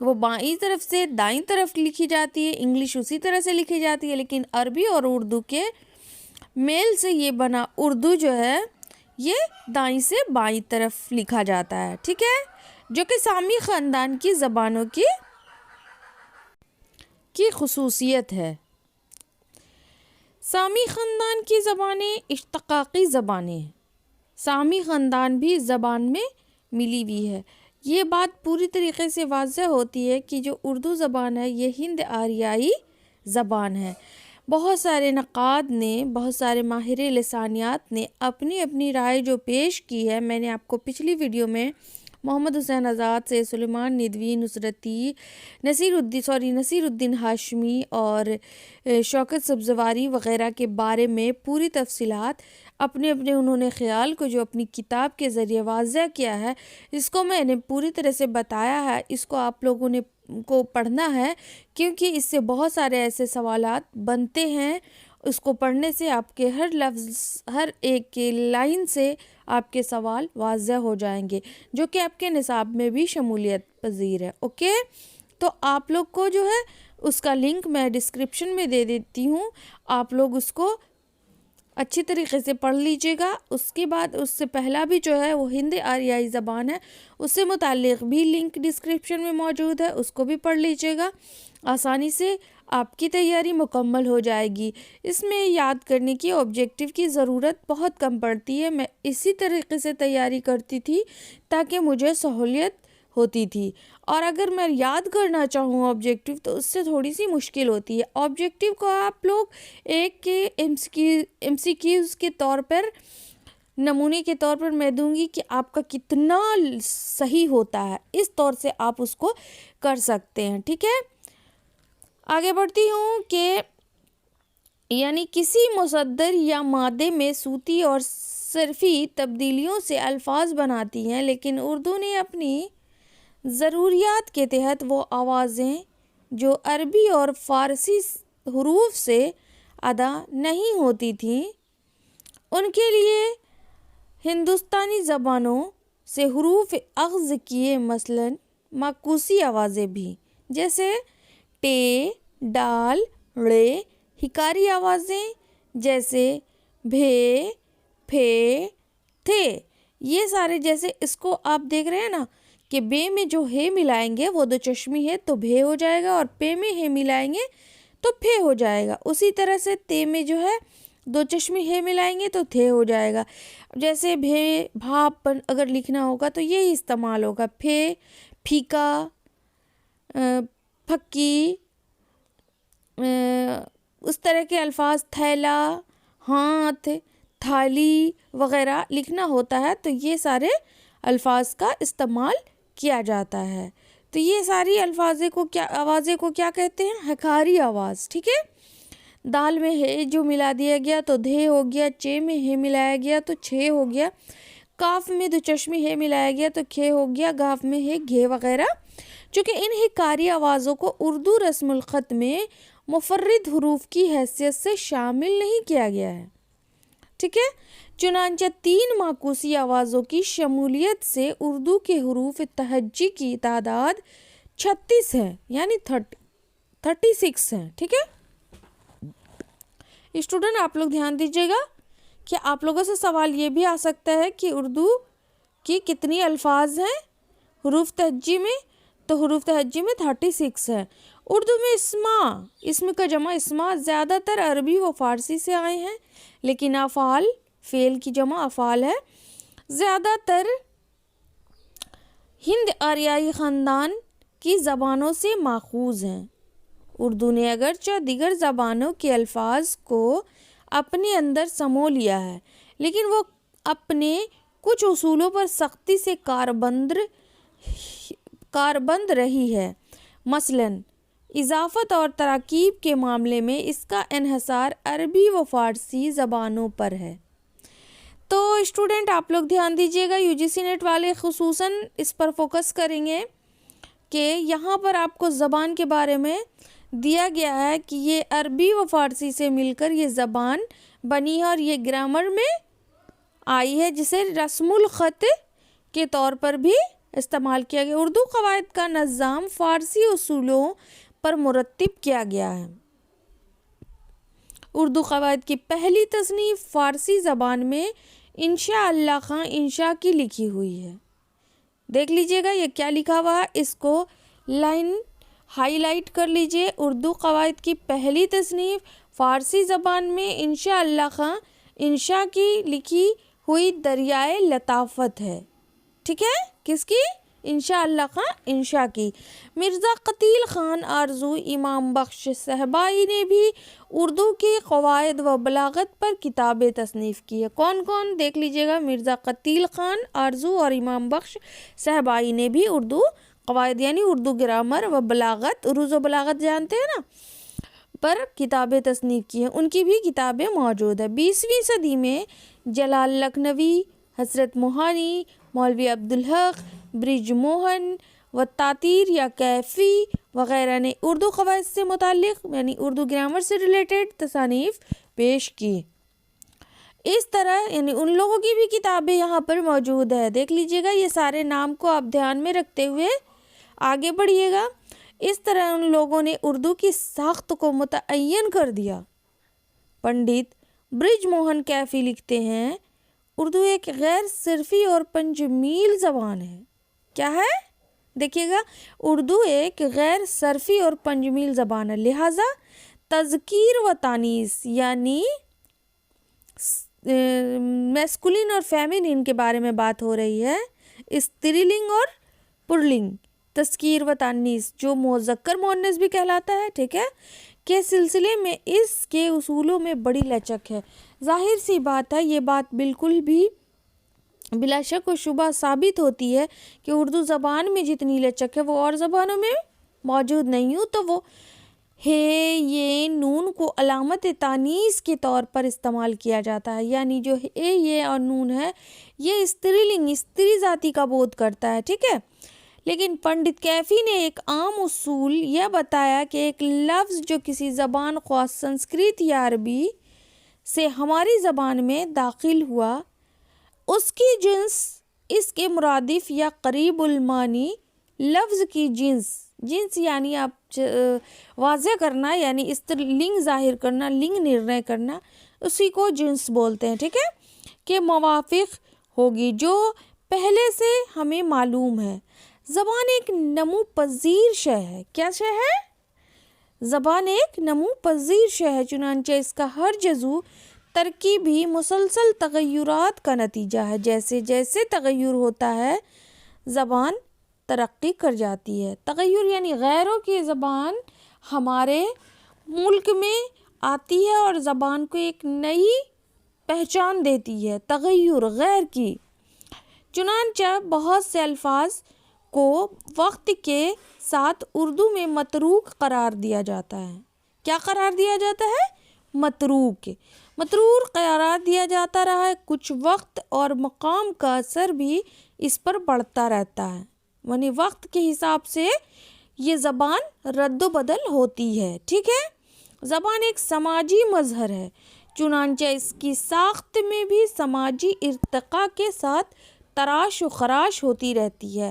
وہ بائیں طرف سے دائیں طرف لکھی جاتی ہے، انگلش اسی طرح سے لکھی جاتی ہے، لیکن عربی اور اردو کے میل سے یہ بنا اردو جو ہے یہ دائیں سے بائیں طرف لکھا جاتا ہے، ٹھیک ہے، جو کہ سامی خاندان کی زبانوں کی خصوصیت ہے۔ سامی خاندان کی زبانیں اشتقاقی زبانیں ہیں، سامی خاندان بھی زبان میں ملی ہوئی ہے۔ یہ بات پوری طریقے سے واضح ہوتی ہے کہ جو اردو زبان ہے یہ ہند آریائی زبان ہے۔ بہت سارے نقاد نے، بہت سارے ماہر لسانیات نے اپنی اپنی رائے جو پیش کی ہے، میں نے آپ کو پچھلی ویڈیو میں محمد حسین آزاد سے سلیمان ندوی، نصرتی، نصیر الدین ہاشمی اور شوکت سبزواری وغیرہ کے بارے میں پوری تفصیلات اپنے انہوں نے خیال کو جو اپنی کتاب کے ذریعے واضح کیا ہے، اس کو میں نے پوری طرح سے بتایا ہے۔ اس کو آپ لوگوں نے کو پڑھنا ہے، کیونکہ اس سے بہت سارے ایسے سوالات بنتے ہیں۔ اس کو پڑھنے سے آپ کے ہر لفظ، ہر ایک کے لائن سے آپ کے سوال واضح ہو جائیں گے، جو کہ آپ کے نصاب میں بھی شمولیت پذیر ہے۔ اوکے، تو آپ لوگ کو جو ہے اس کا لنک میں ڈسکرپشن میں دے دیتی ہوں، آپ لوگ اس کو اچھی طریقے سے پڑھ لیجئے گا۔ اس کے بعد اس سے پہلا بھی جو ہے وہ ہند آریائی زبان ہے، اس سے متعلق بھی لنک ڈسکرپشن میں موجود ہے، اس کو بھی پڑھ لیجئے گا، آسانی سے آپ کی تیاری مکمل ہو جائے گی۔ اس میں یاد کرنے کی آبجیکٹیو کی ضرورت بہت کم پڑتی ہے۔ میں اسی طریقے سے تیاری کرتی تھی تاکہ مجھے سہولیت ہوتی تھی، اور اگر میں یاد کرنا چاہوں آبجیکٹیو تو اس سے تھوڑی سی مشکل ہوتی ہے۔ آبجیکٹیو کو آپ لوگ ایک کے ایم سی کیوز کے طور پر، نمونے کے طور پر میں دوں گی کہ آپ کا کتنا صحیح ہوتا ہے، اس طور سے آپ اس کو کر سکتے ہیں، ٹھیک ہے۔ آگے بڑھتی ہوں کہ یعنی کسی مصدر یا مادے میں صوتی اور صرفی تبدیلیوں سے الفاظ بناتی ہیں، لیکن اردو نے اپنی ضروریات کے تحت وہ آوازیں جو عربی اور فارسی حروف سے ادا نہیں ہوتی تھیں، ان کے لیے ہندوستانی زبانوں سے حروف اخذ کیے، مثلاً معکوسی آوازیں بھی، جیسے ٹے، ڈال، ڑے، ہکاری آوازیں جیسے بھے، پھے، تھے، یہ سارے جیسے اس کو آپ دیکھ رہے ہیں نا کہ بے میں جو ہے ملائیں گے وہ دو چشمی ہے تو بھے ہو جائے گا، اور پے میں ہے ملائیں گے تو پھے ہو جائے گا۔ اسی طرح سے تے میں جو ہے دو چشمی ہے ملائیں گے تو تھے ہو جائے گا۔ جیسے بھے، بھاپ پر اگر لکھنا ہوگا تو یہی استعمال ہوگا، پھے، پھیکا، پھکی، اس طرح کے الفاظ، تھیلا، ہاتھ، تھالی وغیرہ لکھنا ہوتا ہے تو یہ سارے الفاظ کا استعمال کیا جاتا ہے۔ تو یہ ساری آوازیں کو کیا کہتے ہیں؟ ہکاری آواز، ٹھیک ہے۔ دال میں ہے جو ملا دیا گیا تو دھے ہو گیا، چے میں ہے ملایا گیا تو چھے ہو گیا، کاف میں دو چشمی ہے ملایا گیا تو کھے ہو گیا، گاف میں ہے گھے وغیرہ۔ چونکہ ان ہکاری آوازوں کو اردو رسم الخط میں مفرد حروف کی حیثیت سے شامل نہیں کیا گیا ہے، ٹھیک ہے۔ چنانچہ 3 معکوسی آوازوں کی شمولیت سے اردو کے حروف تہجی کی تعداد 36 ہے، یعنی 36 ہیں، ٹھیک ہے۔ اسٹوڈنٹ آپ لوگ دھیان دیجیے گا کہ آپ لوگوں سے سوال یہ بھی آ سکتا ہے کہ اردو کی کتنی الفاظ ہیں حروف تہجی میں، تو حروف تہجی میں 36 ہیں۔ اردو میں اسم کا جمع اسما زیادہ تر عربی و فارسی سے آئے ہیں، لیکن افعال، فعل کی جمع افعال ہے، زیادہ تر ہند آریائی خاندان کی زبانوں سے ماخوذ ہیں۔ اردو نے اگرچہ دیگر زبانوں کے الفاظ کو اپنے اندر سمو لیا ہے، لیکن وہ اپنے کچھ اصولوں پر سختی سے کاربند رہی ہے۔ مثلاً اضافت اور تراکیب کے معاملے میں اس کا انحصار عربی و فارسی زبانوں پر ہے۔ تو اسٹوڈنٹ آپ لوگ دھیان دیجیے گا، UGC نیٹ والے خصوصاً اس پر فوکس کریں گے کہ یہاں پر آپ کو زبان کے بارے میں دیا گیا ہے کہ یہ عربی و فارسی سے مل کر یہ زبان بنی ہے، اور یہ گرامر میں آئی ہے، جسے رسم الخط کے طور پر بھی استعمال کیا گیا. اردو قواعد کا نظام فارسی اصولوں پر مرتب کیا گیا ہے. اردو قواعد کی پہلی تصنیف فارسی زبان میں انشاء اللہ خان انشا کی لکھی ہوئی ہے. دیکھ لیجئے گا یہ کیا لکھا ہوا ہے, اس کو لائن ہائی لائٹ کر لیجئے. اردو قواعد کی پہلی تصنیف فارسی زبان میں انشاء اللہ خان انشا کی لکھی ہوئی دریائے لطافت ہے. ٹھیک ہے, کس کی؟ انشاء اللہ خان انشا کی. مرزا قتیل خان آرزو امام بخش صاحبائی نے بھی اردو کے قواعد و بلاغت پر کتابیں تصنیف کی ہے. کون کون؟ دیکھ لیجئے گا. مرزا قتیل خان آرزو اور امام بخش صاحبائی نے بھی اردو قواعد یعنی اردو گرامر و بلاغت, عروض و بلاغت جانتے ہیں نا, پر کتابیں تصنیف کی ہیں. ان کی بھی کتابیں موجود ہیں. 20ویں صدی میں جلال لکھنوی, حضرت موہانی, مولوی عبدالحق, برج موہن و تاتیر یا کیفی وغیرہ نے اردو قواعد سے متعلق یعنی اردو گرامر سے ریلیٹڈ تصانیف پیش کی. اس طرح یعنی ان لوگوں کی بھی کتابیں یہاں پر موجود ہے. دیکھ لیجئے گا, یہ سارے نام کو آپ دھیان میں رکھتے ہوئے آگے بڑھیے گا. اس طرح ان لوگوں نے اردو کی ساخت کو متعین کر دیا. پنڈت برج موہن کیفی لکھتے ہیں اردو ایک غیر صرفی اور پنجمیل زبان ہے. کیا ہے؟ دیکھیے گا, اردو ایک غیر صرفی اور پنجمیل زبان ہے. لہٰذا تذکیر و تانیث یعنی میسکولین اور فیمینین کے بارے میں بات ہو رہی ہے. استری لنگ اور پرلنگ, تذکیر و تانیث جو مذکر مؤنث بھی کہلاتا ہے, ٹھیک ہے, کے سلسلے میں اس کے اصولوں میں بڑی لچک ہے. ظاہر سی بات ہے, یہ بات بالکل بھی بلا شک و شبہ ثابت ہوتی ہے کہ اردو زبان میں جتنی لچک ہے وہ اور زبانوں میں موجود نہیں ہو. تو وہ ہے یہ نون کو علامت تانیث کے طور پر استعمال کیا جاتا ہے. یعنی جو ہے یہ اور نون ہے یہ استری لنگ استری ذاتی کا بودھ کرتا ہے. ٹھیک ہے, لیکن پنڈت کیفی نے ایک عام اصول یہ بتایا کہ ایک لفظ جو کسی زبان خواہ سنسکرت یا عربی سے ہماری زبان میں داخل ہوا اس کی جنس اس کے مرادف یا قریب المانی لفظ کی جنس یعنی آپ واضح کرنا یعنی لنگ ظاہر کرنا, لنگ نرنے کرنا, اسی کو جنس بولتے ہیں. ٹھیک ہے, کہ موافق ہوگی جو پہلے سے ہمیں معلوم ہے. زبان ایک نمو پذیر شے ہے. کیا شے ہے؟ زبان ایک نمو پذیر شے ہے, چنانچہ اس کا ہر جزو ترکیبی مسلسل تغیرات کا نتیجہ ہے. جیسے جیسے تغیر ہوتا ہے زبان ترقی کر جاتی ہے. تغیر یعنی غیروں کی زبان ہمارے ملک میں آتی ہے اور زبان کو ایک نئی پہچان دیتی ہے. تغیر غیر کی. چنانچہ بہت سے الفاظ کو وقت کے ساتھ اردو میں متروک قرار دیا جاتا ہے. کیا قرار دیا جاتا ہے؟ متروک قرار دیا جاتا رہا ہے. کچھ وقت اور مقام کا اثر بھی اس پر بڑھتا رہتا ہے. یعنی وقت کے حساب سے یہ زبان رد و بدل ہوتی ہے. ٹھیک ہے, زبان ایک سماجی مظہر ہے, چنانچہ اس کی ساخت میں بھی سماجی ارتقاء کے ساتھ تراش و خراش ہوتی رہتی ہے.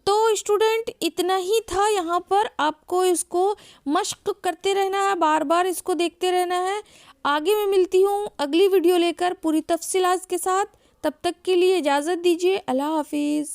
تو اسٹوڈنٹ اتنا ہی تھا یہاں پر, آپ کو اس کو مشق کرتے رہنا ہے, بار بار اس کو دیکھتے رہنا ہے. آگے میں ملتی ہوں اگلی ویڈیو لے کر پوری تفصیلات کے ساتھ. تب تک کے لیے اجازت دیجیے. اللہ حافظ.